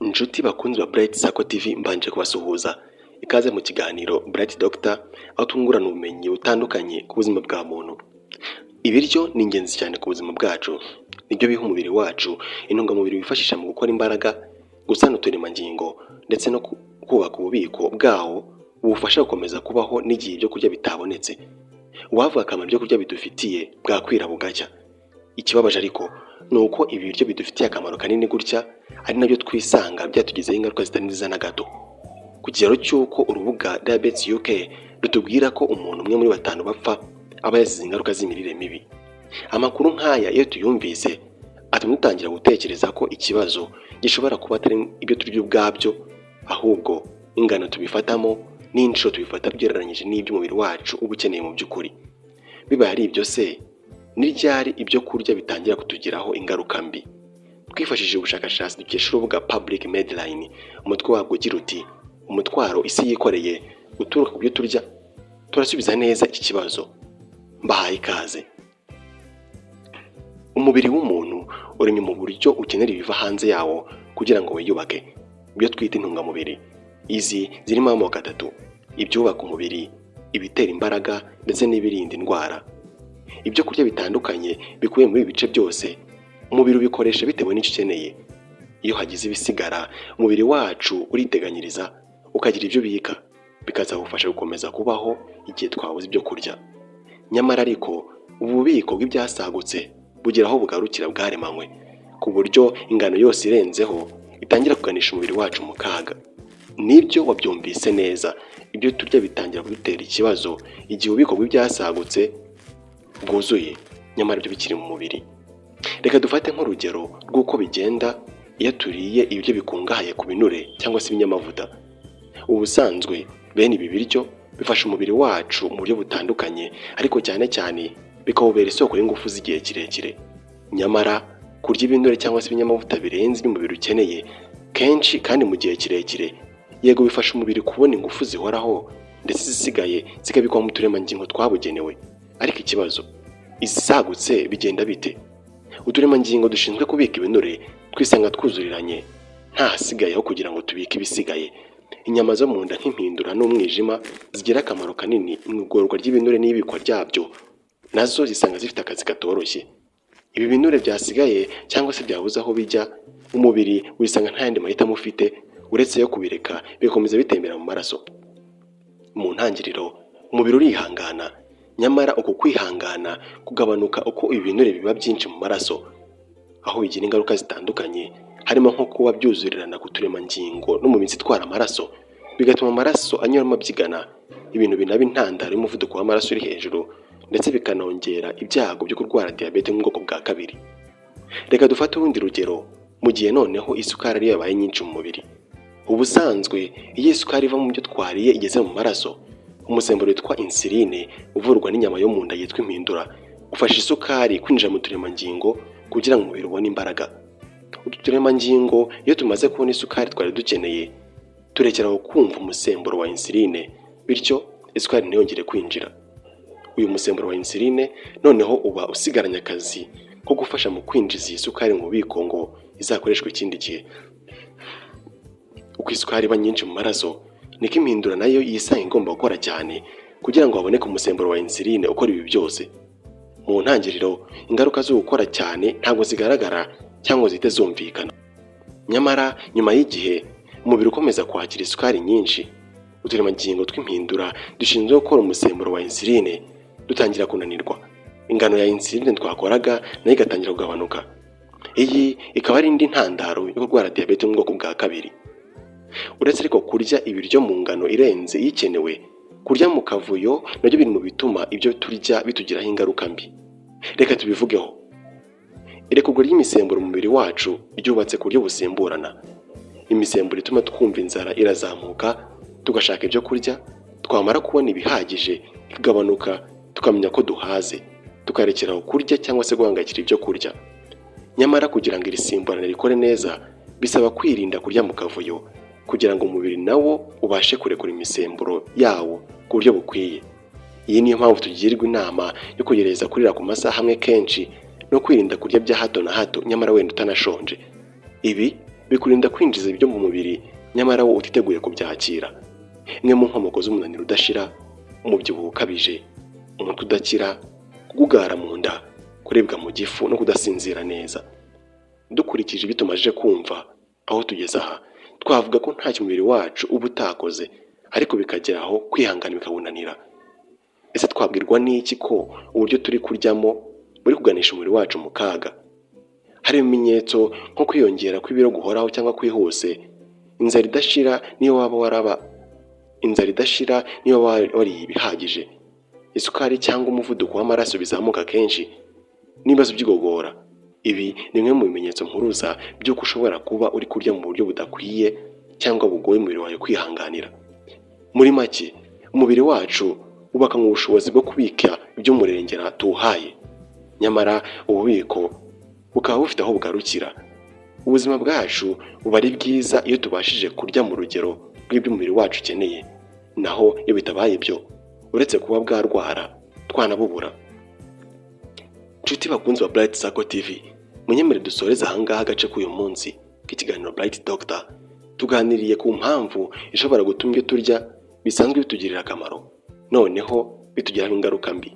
Inshuti bakunzi ba Bright Sacco TV mbanje kubasuhuza. Ikaze mu kiganiro Bright Doctor aho tungurana ubumenyi butandukanye ku buzima bwa muntu. Ibiryo ni ingenzi cyane ku buzima bwacu. Nibyo biha umubiri wacu intungamubiri wifashisha mu gukora imbaraga, gusana uturemangingo ndetse no kubaka ububiko bwawo bufasha gukomeza kubaho n'igihe ibyo kurya bitabonetse. Wavuga akamaro ibyo kurya bidufitiye bwakwira bugacya. Ikibabaje ariko ni uko ibi biryo bidufitiye akamaro kanini gutya ari nabyo twisanga byatugizeho ingaruka zitari nziza na gato. Ku kigero cy'uko urubuga Diabetes UK rutubwira ko umuntu umwe muri 5 bapfa aba yazize ingaruka z'imirire mibi. Amakuru nk'aya iyo tuyumvise atuma dutangira gutekereza ko ikibazo gishobora kuba atari ibyo turya ubwabyo, ahubwo ingano tubifatamo n'inshuro tubifata byereranyije n'ibyo umubiri wacu uba ukeneye mu by'ukuri. Bibaye ari ibyo se, ni ryari ibyo kurya bitangira kutugiraho ingaruka mbi? Twifashishije ubushakashatsi dukesha urubuga Public Medline, umutwe wabwo ugira uti umutwaro isi yikoreye uturuka ku byo turya. Turasubiza neza iki kibazo. Mbahaye ikaze. Umubiri w'umuntu uremye mu buryo ukenera ibiva hanze yawo kugira ngo wiyubake, ibyo twita intungamubiri. Izi zirimo amoko 3: ibyubaka umubiri, ibitera imbaraga ndetse n'ibirinda indwara. Ibyo kurya bitandukanye bikubiye muri ibi bice byose umubiri ubikoresha bitewe n'icyo ukeneye. Iyo hagize ibisigara, umubiri wacu uriteganyiriza ukagira ibyo bika, bikazawufasha gukomeza kubaho igihe twabuze ibyo kurya. Nyamara ariko ububiko bw'ibyasagutse bugira aho bugarukira bwaremanywe, ku buryo ingano yose irenzeho itangira kuganisha umubiri wacu mu kaga. Nibyo wabyumvise neza, ibyo turya bitangira kudutera ikibazo igihe ububiko bw'ibyasagutse bwuzuye, nyamara byo bikiri mu mubiri. Reka dufate nk'urugero rw'uko bigenda iyo turiye ibiryo bikungahaye ku binure cyangwa se ibinyamavuta. Ubusanzwe bene ibi biryo bifasha umubiri wacu mu buryo butandukanye, ariko cyane cyane bikawubera isoko y'ingufu z'igihe kirekire. Nyamara kurya ibinure cyangwa se ibinyamavuta birenze ibyo umubiri ukeneye kenshi kandi mu gihe kirekire, yego bifasha umubiri kubona ingufu zihoraho ndetse zisigaye zikabikwa mu turemangingo twabugenewe. Ariko ikibazo, izisagutse bigenda bite? Uturemangingo dushinzwe kubika ibinure twisanga twuzuriranye, nta hasigayeho kugira ngo tubike ibisigaye. Inyama zo mu nda nk'impindura n'umwijima zigira akamaro kanini mu igororwa ry'ibinure n'ibikwa ryabyo, nazo zisanga zifite akazi katoroshye. Ibi binure byasigaye cyangwa se byabuze aho bijya, umubiri wisanga nta yandi mahitamo ufite uretse yo kubireka bikomeza bitembera mu maraso. Mu ntangiriro umubiri urihangana, nyamara uko kwihangana kugabanuka uko ibi binure biba byinshi mu maraso, aho bigira ingaruka zitandukanye, harimo nko kuba byuzurirana ku turemangingo no mu mitsi itwara amaraso, bigatuma amaraso anyuramo abyigana, ibintu binaba intandaro y'umuvuduko w'amaraso uri hejuru, ndetse bikanongera ibyago byo kurwara diabete mu bwoko bwa 2. Reka dufate urundi rugero, mu gihe noneho isukari ariyo yabaye nyinshi mu mubiri. Ubusanzwe iyo isukari iva mu byo twariye igeze mu maraso, umusemburo witwa insuline uvurwa n'inyama yo mu nda yitwa impindura ufasha isukari kwinjira mu turemangingo kugira ngo umubiri ubone imbaraga. Utu turemangingo iyo tumaze kubona isukari twari dukeneye, turekeraho kumva umusemburo wa insuline, bityo isukari ntiyongere kwinjira. Uyu musemburo wa insuline noneho uba usigaranye akazi ko gufasha mu kwinjiza iyi sukari mu bubiko ngo izakoreshwe ikindi gihe. Uko isukari iba nyinshi mu maraso, niko impindura nayo yisanga igomba gukora cyane kugira ngo haboneke umusemburo wa insuline ukora ibi byose. Mu ntangiriro ingaruka zo gukora cyane ntabwo zigaragara cyangwa zihite zumvikana. Nyamara nyuma y'igihe umubiri ukomeza kwakira isukari nyinshi, uturemangingo tw'impindura dushinzwe gukora umusemburo wa insuline dutangira kunanirwa. Ingano ya insuline twakoraga nayo igatangira kugabanuka. Iyi ikaba ari indi ntandaro yo kurwara diabete mu bwoko bwa 2. Uretse ariko kurya ibiryo mu ngano irenze ikenewe, kurya mu kavuyo nabyo biri mu bituma ibyo turya bitugiraho ingaruka mbi. Reka tubivugeho. Irekurwa ry'imisemburo mu mubiri wacu ryubatse ku buryo busimburana. Imisemburo ituma twumva inzara irazamuka, tugashaka ibyo kurya, twamara kubona ibihagije ikagabanuka, tukamenya ko duhaze, tukarekeraho kurya cyangwa se guhangayikira ibyo kurya. Nyamara kugira ngo iri simburana rikore neza, bisaba kwirinda kurya mu kavuyo kugira ngo umubiri nawo ubashe kurekura imisemburo yawo ku buryo bukwiye. Iyi niyo mpamvu tugirwa inama yo kugereza kurira ku masaha amwe kenshi no kwirinda kurya bya hato na hato nyamara wenda utanashonje. Ibi bikurinda kwinjiza ibyo mu mubiri nyamara wo utiteguye kubyakira. Imwe mu nkomoko z'umunaniro udashira: umubyibuho ukabije, umutwe udakira, kugugara mu nda, kuribwa mu gifu no kudasinzira neza. Dukurikije ibyo tumaze kumva aho tugeze aha, twavuga ko ntacyo umubiri wacu uba utakoze, ariko bikagera aho kwihangana bikawunanira. Ese twabwirwa n'iki ko uburyo turi kuryamo buri kuganisha umubiri wacu mu kaga? Hari ibimenyetso nko kwiyongera kw'ibiro guhoraho cyangwa kwihuse, inzara idashira niyo waba wariye ibihagije, isukari cyangwa umuvuduko w'amaraso bizamuka kenshi, n'ibibazo by'igogora. Ibi ni bimwe mu bimenyetso mpuruza by'uko ushobora kuba uri kurya mu buryo budakwiye cyangwa bugoye umubiri wawe kwihanganira. Muri make, umubiri wacu ubakanywe ubushobozi bwo kubika iby'umurengera tuwuhaye, nyamara ububiko bukaba bufite aho bugarukira. Ubuzima bwacu buba ari bwiza iyo tubashije kurya mu rugero rw'ibyo umubiri wacu ukeneye, naho iyo bitabaye ibyo, uretse kuba bwarwara, twanabubura. Nshuti bakunzi ba Bright Circle TV, munyemere dusoreze ahangaha agace k'uyu munsi k'ikiganiro Bright Doctor. Tuganiriye ku mpamvu ishobora gutuma ibyo turya bisanzwe bitugirira akamaro, noneho bitugiraho ingaruka mbi.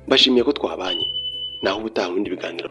Mbashimiye ko twabanye, naho ubutaha mu bindi biganiro.